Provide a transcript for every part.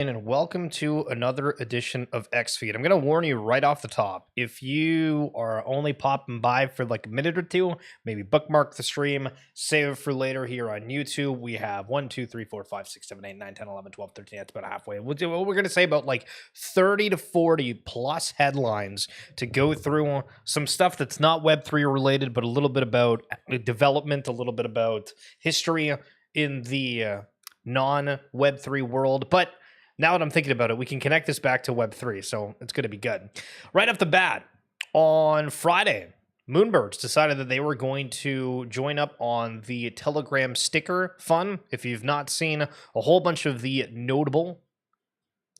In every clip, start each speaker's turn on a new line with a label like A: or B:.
A: And welcome to another edition of XFeed. I'm going to warn you right off the top. If you are only popping by for like a minute or two, maybe bookmark the stream, save it for later here on YouTube. We have 1, 2, 3, 4, 5, 6, 7, 8, 9, 10, 11, 12, 13. That's about halfway. We're going to say about like 30 to 40 plus headlines to go through some stuff that's not Web3 related, but a little bit about development, a little bit about history in the non-Web3 world. But now that I'm thinking about it, we can connect this back to Web3, so it's going to be good. Right off the bat, on Friday, Moonbirds decided that they were going to join up on the Telegram sticker fun. If you've not seen, a whole bunch of the notable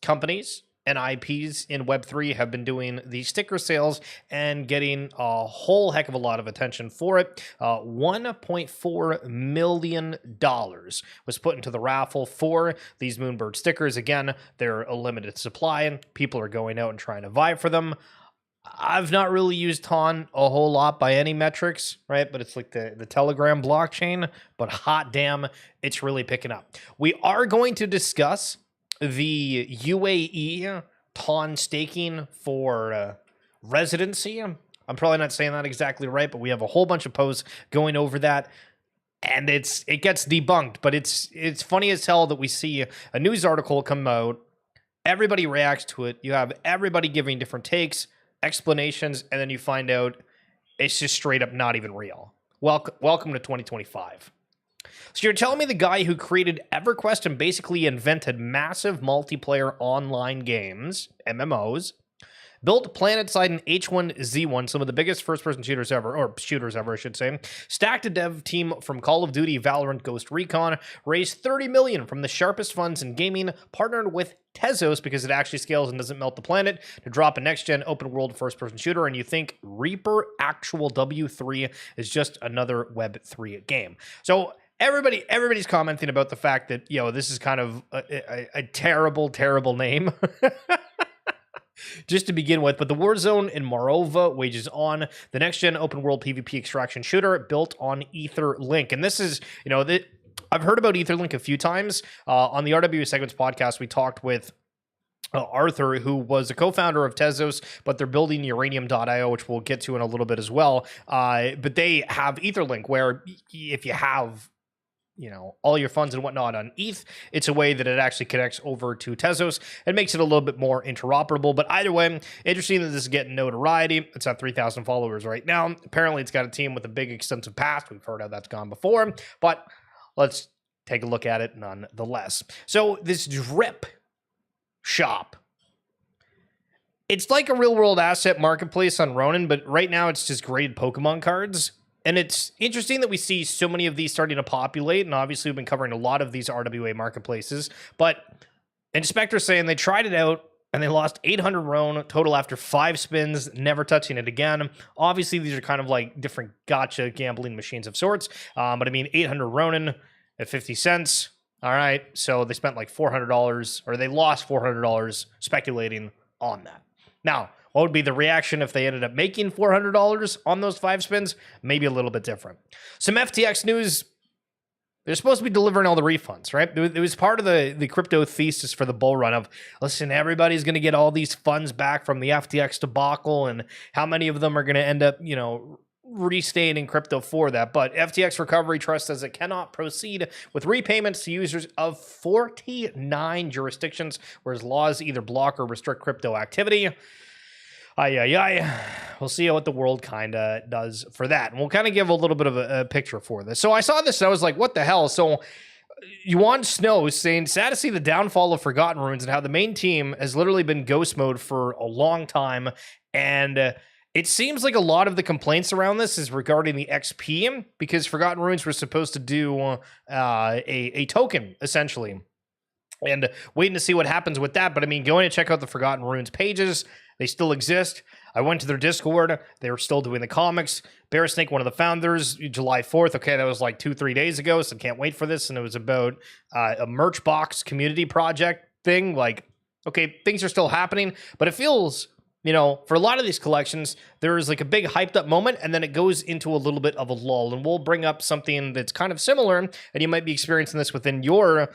A: companies and IPs in Web3 have been doing the sticker sales and getting a whole heck of a lot of attention for it. $1.4 million was put into the raffle for these Moonbird stickers. Again, they're a limited supply and people are going out and trying to vie for them. I've not really used TON a whole lot by any metrics, right? But it's like the Telegram blockchain, but hot damn, it's really picking up. We are going to discuss the UAE TON staking for residency. I'm probably not saying that exactly right, but we have a whole bunch of posts going over that, and it gets debunked. But it's funny as hell that we see a news article come out, everybody reacts to it, you have everybody giving different takes, explanations, and then you find out it's just straight up not even real. Welcome to 2025. So you're telling me the guy who created EverQuest and basically invented massive multiplayer online games, MMOs, built PlanetSide and H1Z1, some of the biggest first-person shooters ever, or shooters ever, I should say, stacked a dev team from Call of Duty, Valorant, Ghost Recon, raised $30 million from the sharpest funds in gaming, partnered with Tezos because it actually scales and doesn't melt the planet to drop a next-gen open-world first-person shooter, and you think Reaper Actual W3 is just another Web3 game. So everybody's commenting about the fact that, this is kind of a terrible name just to begin with. But the Warzone in Morova wages on, the next-gen open-world PvP extraction shooter built on Etherlink. And this is, I've heard about Etherlink a few times. On the RW Segments podcast, we talked with Arthur, who was a co-founder of Tezos, but they're building Uranium.io, which we'll get to in a little bit as well. But they have Etherlink, where if you have all your funds and whatnot on ETH, it's a way that it actually connects over to Tezos and makes it a little bit more interoperable. But either way, interesting that this is getting notoriety. It's at 3,000 followers right now. Apparently, it's got a team with a big, extensive past. We've heard how that's gone before, but let's take a look at it nonetheless. So this drip shop, it's like a real-world asset marketplace on Ronin, but right now it's just graded Pokemon cards. And it's interesting that we see so many of these starting to populate, and obviously we've been covering a lot of these RWA marketplaces, but Inspector's saying they tried it out and they lost 800 Ronin total after 5 spins, never touching it again. Obviously, these are kind of like different gotcha gambling machines of sorts, but I mean, 800 Ronin at 50 cents. All right, so they spent like $400, or they lost $400 speculating on that. Now, what would be the reaction if they ended up making $400 on those 5 spins? Maybe a little bit different. Some FTX news. They're supposed to be delivering all the refunds, right? It was part of the crypto thesis for the bull run of, listen, everybody's going to get all these funds back from the FTX debacle, and how many of them are going to end up, restaying in crypto for that. But FTX Recovery Trust says it cannot proceed with repayments to users of 49 jurisdictions, whereas laws either block or restrict crypto activity. We'll see what the world kind of does for that. And we'll kind of give a little bit of a picture for this. So I saw this and I was like, what the hell? So Yuan Snow saying, sad to see the downfall of Forgotten Runes and how the main team has literally been ghost mode for a long time. And it seems like a lot of the complaints around this is regarding the XP, because Forgotten Runes were supposed to do a token, essentially. And waiting to see what happens with that. But I mean, going to check out the Forgotten Runes pages, they still exist. I went to their Discord. They were still doing the comics. Bear Snake, one of the founders, July 4th. Okay, that was like 2-3 days ago, so can't wait for this. And it was about a merch box community project thing. Like, okay, things are still happening, but it feels, for a lot of these collections, there is like a big hyped up moment, and then it goes into a little bit of a lull. And we'll bring up something that's kind of similar, and you might be experiencing this within your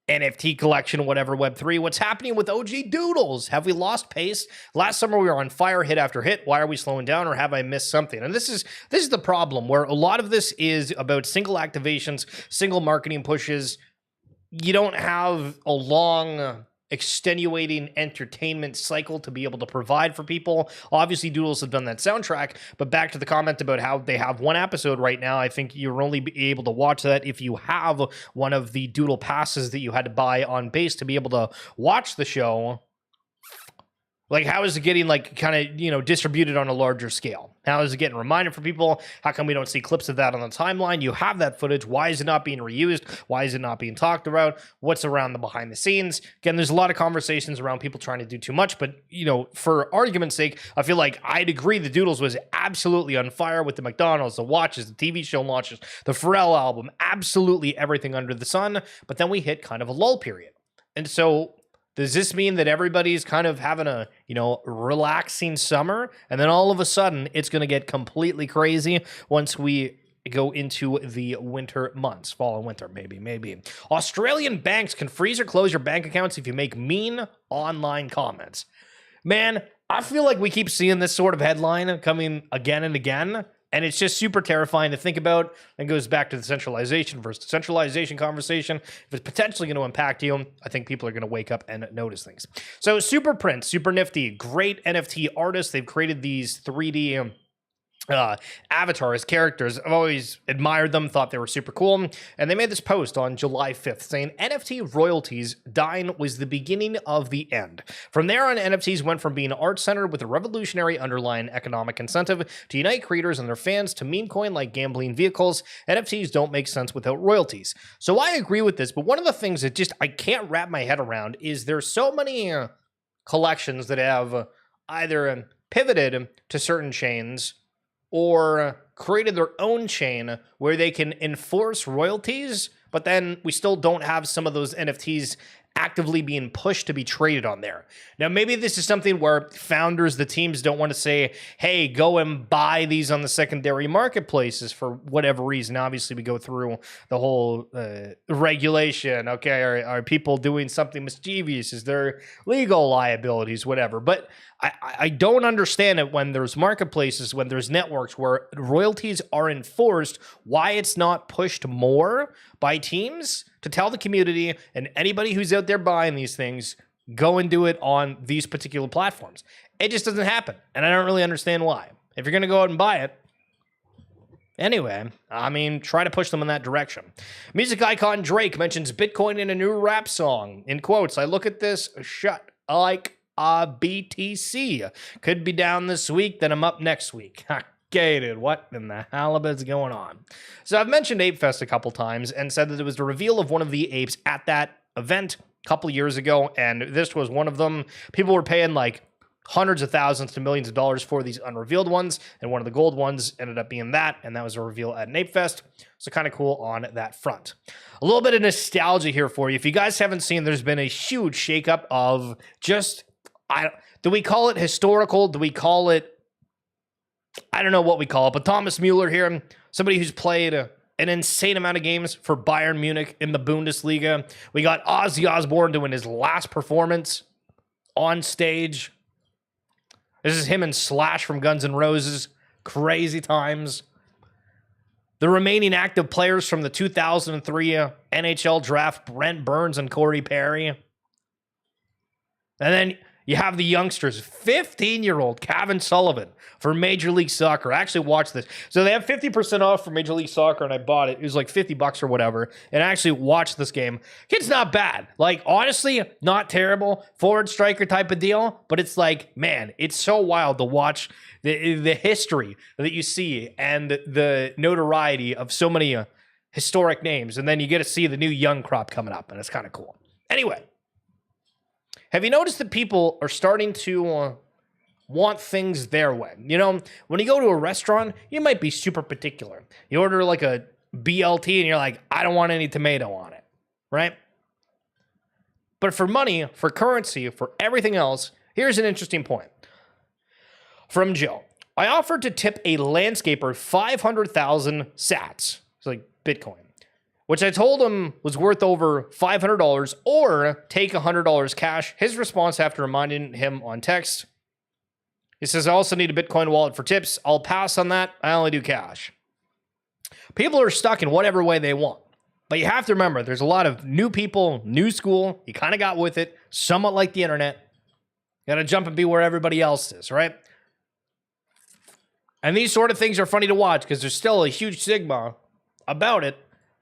A: NFT collection, whatever, Web3. What's happening with OG Doodles? Have we lost pace? Last summer we were on fire, hit after hit. Why are we slowing down, or have I missed something? And this is the problem, where a lot of this is about single activations, single marketing pushes. You don't have a long extenuating entertainment cycle to be able to provide for people. Obviously, Doodles have done that soundtrack, but back to the comment about how they have one episode right now, I think you're only be able to watch that if you have one of the Doodle passes that you had to buy on base to be able to watch the show. Like, how is it getting, like, kind of, you know, distributed on a larger scale? How is it getting reminded for people? How come we don't see clips of that on the timeline? You have that footage. Why is it not being reused? Why is it not being talked about? What's around the behind the scenes? Again, there's a lot of conversations around people trying to do too much, but, you know, for argument's sake, I feel like I'd agree the Doodles was absolutely on fire with the McDonald's, the watches, the TV show launches, the Pharrell album, absolutely everything under the sun. But then we hit kind of a lull period. And so does this mean that everybody's kind of having a, you know, relaxing summer, and then all of a sudden it's going to get completely crazy once we go into the winter months, fall and winter, maybe. Australian banks can freeze or close your bank accounts if you make mean online comments. Man, I feel like we keep seeing this sort of headline coming again and again, and it's just super terrifying to think about. And goes back to the centralization versus decentralization conversation. If it's potentially going to impact you, I think people are going to wake up and notice things. So Super Prince, super nifty, great NFT artists. They've created these 3D avatars, characters. I've always admired them, thought they were super cool. And they made this post on July 5th saying NFT royalties dying was the beginning of the end. From there on, NFTs went from being art-centered with a revolutionary underlying economic incentive to unite creators and their fans to meme coin like gambling vehicles. NFTs don't make sense without royalties. So I agree with this, but one of the things that just I can't wrap my head around is there's so many collections that have either pivoted to certain chains or created their own chain where they can enforce royalties, but then we still don't have some of those NFTs actively being pushed to be traded on there. Now, maybe this is something where founders, the teams don't want to say, hey, go and buy these on the secondary marketplaces for whatever reason. Obviously, we go through the whole regulation. Okay, are people doing something mischievous? Is there legal liabilities, whatever? But I don't understand it when there's marketplaces, when there's networks where royalties are enforced, why it's not pushed more by teams to tell the community and anybody who's out there buying these things, go and do it on these particular platforms. It just doesn't happen, and I don't really understand why. If you're going to go out and buy it, anyway, I mean, try to push them in that direction. Music icon Drake mentions Bitcoin in a new rap song. In quotes, I look at this, shut like BTC. Could be down this week, then I'm up next week. Okay, dude, what in the halibut's going on? So I've mentioned Ape Fest a couple times and said that it was the reveal of one of the apes at that event a couple years ago, and this was one of them. People were paying like hundreds of thousands to millions of dollars for these unrevealed ones, and one of the gold ones ended up being that, and that was a reveal at an Ape Fest. So kind of cool on that front. A little bit of nostalgia here for you. If you guys haven't seen, there's been a huge shakeup of just, do we call it historical? Do we call it, I don't know what we call it, but Thomas Mueller here, somebody who's played an insane amount of games for Bayern Munich in the Bundesliga. We got Ozzy Osbourne doing his last performance on stage. This is him and Slash from Guns N' Roses. Crazy times. The remaining active players from the 2003 NHL draft, Brent Burns and Corey Perry. And then you have the youngsters, 15-year-old Kevin Sullivan for Major League Soccer. I actually watched this. So they have 50% off for Major League Soccer, and I bought it. It was like $50 or whatever. And I actually watched this game. Kid's not bad. Like, honestly, not terrible. Forward striker type of deal. But it's like, man, it's so wild to watch the history that you see and the notoriety of so many historic names. And then you get to see the new young crop coming up, and it's kind of cool. Anyway. Have you noticed that people are starting to want things their way? You know, when you go to a restaurant, you might be super particular. You order like a BLT and you're like, I don't want any tomato on it, right? But for money, for currency, for everything else, here's an interesting point. From Joe. I offered to tip a landscaper 500,000 sats, it's like Bitcoin, which I told him was worth over $500 or take $100 cash. His response after reminding him on text, he says, I also need a Bitcoin wallet for tips. I'll pass on that. I only do cash. People are stuck in whatever way they want. But you have to remember, there's a lot of new people, new school. You kind of got with it, somewhat like the internet. You got to jump and be where everybody else is, right? And these sort of things are funny to watch because there's still a huge stigma about it.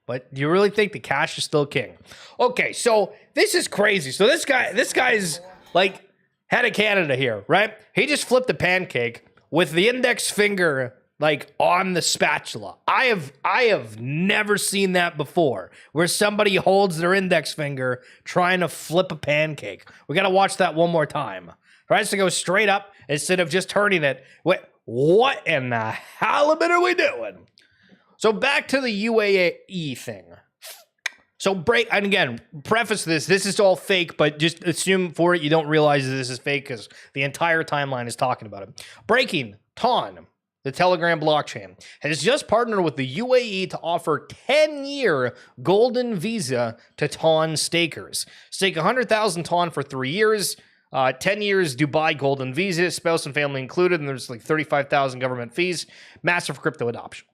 A: But do you really think the cash is still king? Okay, so this is crazy. So this guy's like head of Canada here, right? He just flipped a pancake with the index finger like on the spatula. I have never seen that before, where somebody holds their index finger trying to flip a pancake. We got to watch that one more time. Tries to go straight up instead of just turning it. What in the halibut are we doing? So back to the UAE thing. So and again, preface this is all fake, but just assume for it you don't realize that this is fake because the entire timeline is talking about it. Breaking, TON, the Telegram blockchain, has just partnered with the UAE to offer 10-year golden visa to TON stakers. Stake 100,000 TON for 3 years. 10 years Dubai golden visa, spouse and family included, and there's like 35,000 government fees. Massive crypto adoption.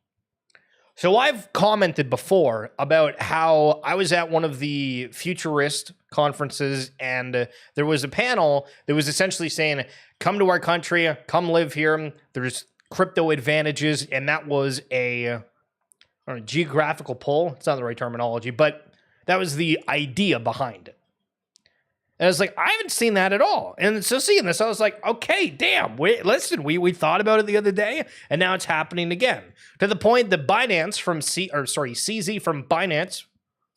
A: So I've commented before about how I was at one of the futurist conferences and there was a panel that was essentially saying, come to our country, come live here. There's crypto advantages. And that was a geographical pull. It's not the right terminology, but that was the idea behind it. And I was like, I haven't seen that at all. And so seeing this, I was like, okay, damn, listen, we thought about it the other day, and now it's happening again. To the point that Binance CZ from Binance,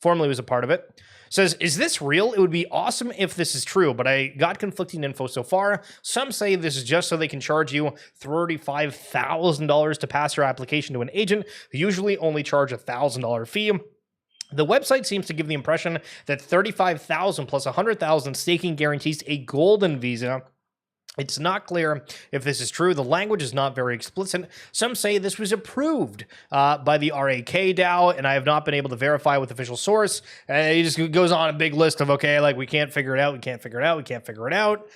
A: formerly was a part of it, says, is this real? It would be awesome if this is true, but I got conflicting info so far. Some say this is just so they can charge you $35,000 to pass your application to an agent who usually only charge a $1,000 fee. The website seems to give the impression that 35,000 plus 100,000 staking guarantees a golden visa. It's not clear if this is true. The language is not very explicit. Some say this was approved by the RAK DAO, and I have not been able to verify with official source. And he just goes on a big list of, okay, like we can't figure it out, we can't figure it out, we can't figure it out.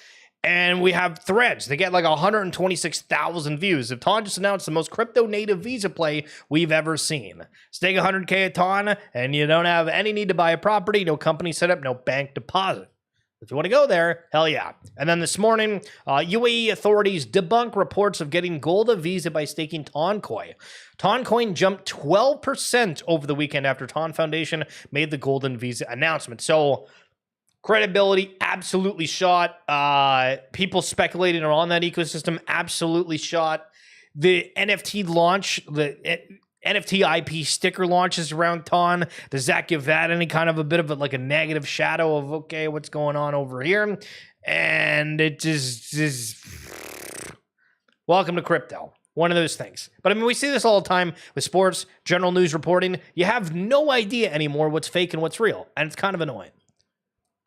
A: And we have threads. They get like 126,000 views. If TON just announced the most crypto-native visa play we've ever seen. Stake 100K at TON, and you don't have any need to buy a property, no company setup, no bank deposit. If you want to go there, hell yeah. And then this morning, UAE authorities debunk reports of getting Golda visa by staking Toncoin. Toncoin jumped 12% over the weekend after TON Foundation made the golden visa announcement. So credibility absolutely shot. People speculating around that ecosystem absolutely shot. The NFT launch, the NFT IP sticker launches around TON. Does that give that any kind of a bit of a negative shadow of, okay, what's going on over here? And it just is welcome to crypto. One of those things. But I mean, we see this all the time with sports, general news reporting. You have no idea anymore what's fake and what's real. And it's kind of annoying.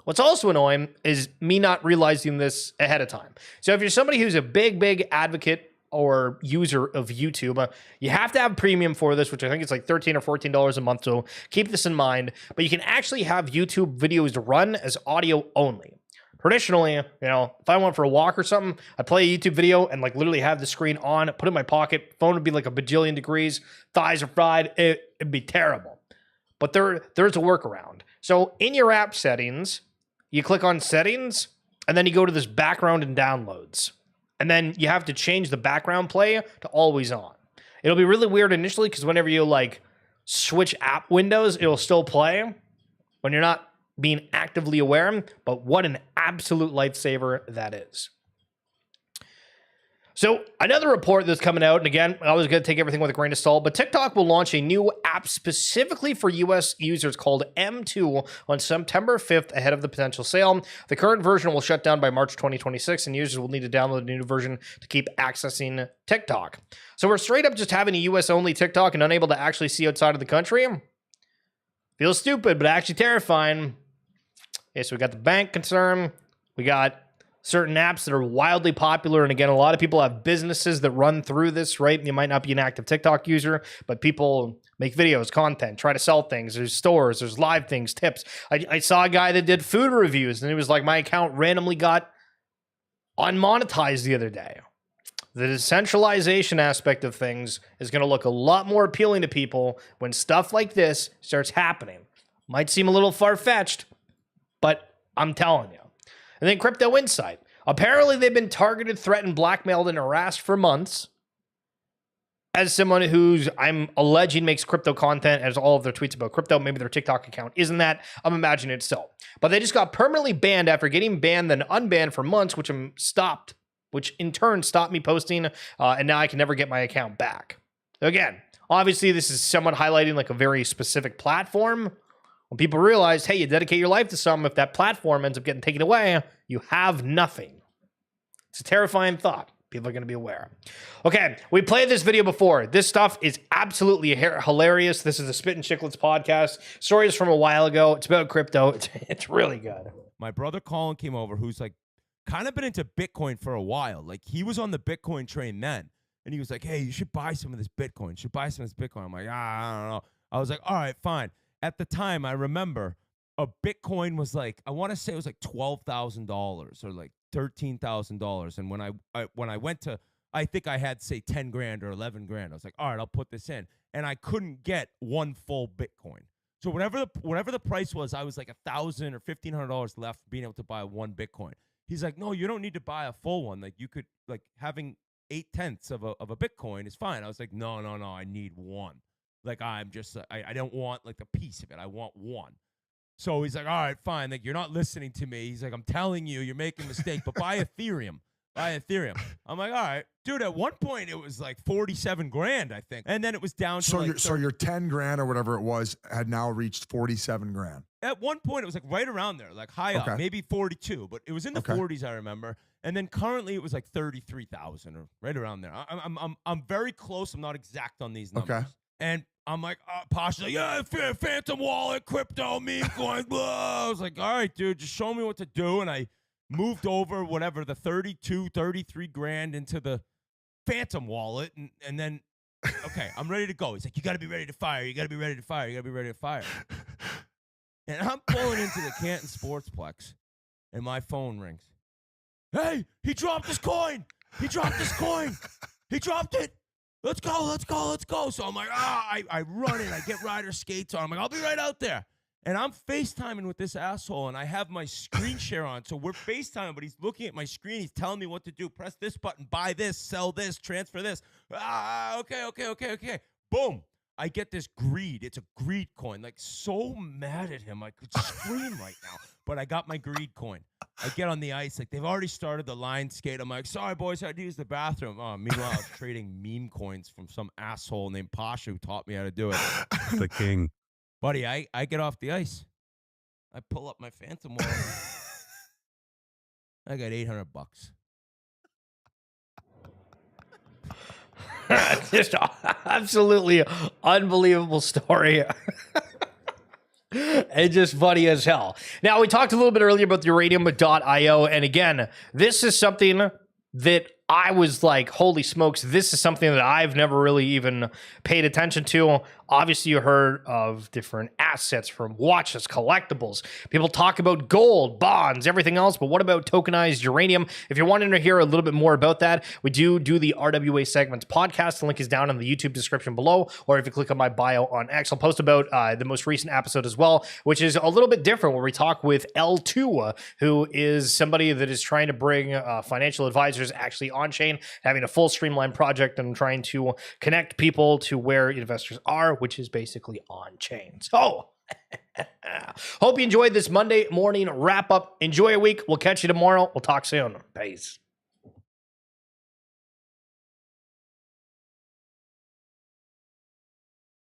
A: What's also annoying is me not realizing this ahead of time. So if you're somebody who's a big advocate or user of YouTube, you have to have premium for this, which I think it's like $13 or $14 a month. So keep this in mind. But you can actually have YouTube videos run as audio only. Traditionally, if I went for a walk or something, I'd play a YouTube video and literally have the screen on, put it in my pocket, phone would be like a bajillion degrees, thighs are fried, it'd be terrible. But there's a workaround. So in your app settings, you click on settings, and then you go to this background and downloads. And then you have to change the background play to always on. It'll be really weird initially because whenever you switch app windows, it'll still play when you're not being actively aware. But what an absolute lifesaver that is. So another report that's coming out, and again, I was going to take everything with a grain of salt, but TikTok will launch a new app specifically for US users called M2 on September 5th ahead of the potential sale. The current version will shut down by March 2026, and users will need to download a new version to keep accessing TikTok. So we're straight up just having a US-only TikTok and unable to actually see outside of the country. Feels stupid, but actually terrifying. Okay, so we got the bank concern. We got certain apps that are wildly popular. And again, a lot of people have businesses that run through this, right? You might not be an active TikTok user, but people make videos, content, try to sell things. There's stores, there's live things, tips. I saw a guy that did food reviews, and it was like my account randomly got unmonetized the other day. The decentralization aspect of things is going to look a lot more appealing to people when stuff like this starts happening. Might seem a little far-fetched, but I'm telling you. And then Crypto Insight. Apparently, they've been targeted, threatened, blackmailed, and harassed for months. As someone who's, I'm alleging, makes crypto content, as all of their tweets about crypto, maybe their TikTok account isn't that. I'm imagining it's so. But they just got permanently banned after getting banned, then unbanned for months, which in turn stopped me posting, and now I can never get my account back. Again, obviously, this is somewhat highlighting like a very specific platform. When people realize, hey, you dedicate your life to something, if that platform ends up getting taken away, you have nothing. It's a terrifying thought. People are going to be aware. Okay, we played this video before. This stuff is absolutely hilarious. This is the Spit and Chicklets podcast. Story is from a while ago. It's about crypto. It's really good.
B: My brother Colin came over, who's like kind of been into Bitcoin for a while. Like he was on the Bitcoin train then. And he was like, hey, you should buy some of this Bitcoin. You should buy some of this Bitcoin. I'm like, I don't know. I was like, all right, fine. At the time, I remember a Bitcoin was like, I want to say it was like $12,000 or like $13,000. And when I went to, I think I had say 10 grand or 11 grand. I was like, all right, I'll put this in. And I couldn't get one full Bitcoin. So whatever the price was, I was like $1,000 or $1,500 left being able to buy one Bitcoin. He's like, no, you don't need to buy a full one. Like you could, like having 8/10 of a Bitcoin is fine. I was like, no, I need one. Like I'm just, I don't want like a piece of it. I want one. So he's like, all right, fine. Like you're not listening to me. He's like, I'm telling you, you're making a mistake, but buy Ethereum. Buy Ethereum. I'm like, all right, dude. At one point, it was like 47 grand, I think, and then it was down to
C: so your 10 grand or whatever it was had now reached 47 grand.
B: At one point, it was like right around there, like high up, maybe 42, but it was in the 40s, I remember. And then currently, it was like 33,000 or right around there. I'm very close. I'm not exact on these numbers.
C: Okay.
B: And I'm like, Pasha's like, yeah, Phantom Wallet, crypto, meme coins, blah. I was like, all right, dude, just show me what to do. And I moved over whatever, the 33 grand into the Phantom Wallet. And then, okay, I'm ready to go. He's like, you got to be ready to fire. You got to be ready to fire. You got to be ready to fire. And I'm pulling into the Canton Sportsplex, and my phone rings. Hey, he dropped his coin. He dropped his coin. He dropped it. Let's go. So I'm like, I run in. I get rider skates on. I'm like, I'll be right out there. And I'm FaceTiming with this asshole, and I have my screen share on. So we're FaceTiming, but he's looking at my screen. He's telling me what to do. Press this button, buy this, sell this, transfer this. Okay. Boom. I get this greed. It's a greed coin. Like, so mad at him. I could scream right now. But I got my greed coin. I get on the ice. Like, they've already started the line skate. I'm like, sorry, boys, I had to use the bathroom. Oh, meanwhile, I was trading meme coins from some asshole named Pasha who taught me how to do it.
D: The king.
B: Buddy, I get off the ice. I pull up my Phantom wallet. I got $800.
A: Just absolutely unbelievable story. And just funny as hell. Now, we talked a little bit earlier about the uranium.io. And again, this is something that I was like, holy smokes, this is something that I've never really even paid attention to. Obviously, you heard of different assets from watches, collectibles. People talk about gold, bonds, everything else, but what about tokenized uranium? If you're wanting to hear a little bit more about that, we do the RWA Segments podcast. The link is down in the YouTube description below, or if you click on my bio on X, I'll post about the most recent episode as well, which is a little bit different, where we talk with L2, who is somebody that is trying to bring financial advisors actually on-chain, having a full streamlined project and trying to connect people to where investors are, which is basically on-chain. So, hope you enjoyed this Monday morning wrap-up. Enjoy your week. We'll catch you tomorrow. We'll talk soon. Peace.